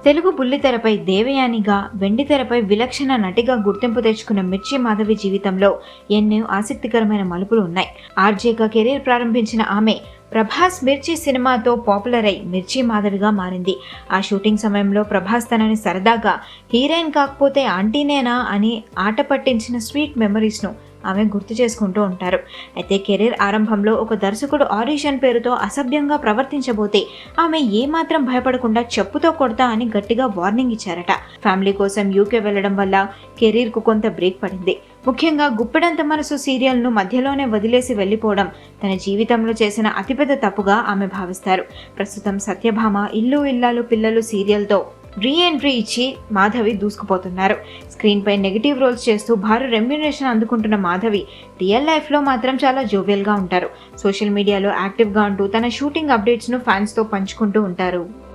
తెలుగు బుల్లితెరపై దేవయానిగా, వెండితెరపై విలక్షణ నటిగా గుర్తింపు తెచ్చుకున్న మిర్చి మాధవి జీవితంలో ఎన్నో ఆసక్తికరమైన మలుపులు ఉన్నాయి. ఆర్జేగా కెరీర్ ప్రారంభించిన ఆమె ప్రభాస్ మిర్చి సినిమాతో పాపులర్ అయి మిర్చి మాధవిగా మారింది. ఆ షూటింగ్ సమయంలో ప్రభాస్ తనని సరదాగా హీరోయిన్ కాకపోతే ఆంటీనేనా అని ఆట పట్టించిన స్వీట్ మెమరీస్ను ఆమె గుర్తు చేసుకుంటూ ఉంటారు. అయితే కెరీర్ ఆరంభంలో ఒక దర్శకుడు ఆడిషన్ పేరుతో అసభ్యంగా ప్రవర్తించబోతే ఆమె ఏమాత్రం భయపడకుండా చెప్పుతో కొడతా అని గట్టిగా వార్నింగ్ ఇచ్చారట. ఫ్యామిలీ కోసం యూకే వెళ్లడం వల్ల కెరీర్కు కొంత బ్రేక్ పడింది. ముఖ్యంగా గుప్పెడంత మనసు సీరియల్ను మధ్యలోనే వదిలేసి వెళ్లిపోవడం తన జీవితంలో చేసిన అతిపెద్ద తప్పుగా ఆమె భావిస్తారు. ప్రస్తుతం సత్యభామ, ఇల్లు ఇల్లాలు పిల్లలు సీరియల్తో రీఎంట్రీ ఇచ్చి మాధవి దూసుకుపోతున్నారు. స్క్రీన్ పై నెగిటివ్ రోల్స్ చేస్తూ భారీ రెమ్యునరేషన్ అందుకుంటున్న మాధవి రియల్ లైఫ్లో మాత్రం చాలా జోవియల్గా ఉంటారు. సోషల్ మీడియాలో యాక్టివ్గా ఉంటూ తన షూటింగ్ అప్డేట్స్ను ఫ్యాన్స్తో పంచుకుంటూ ఉంటారు.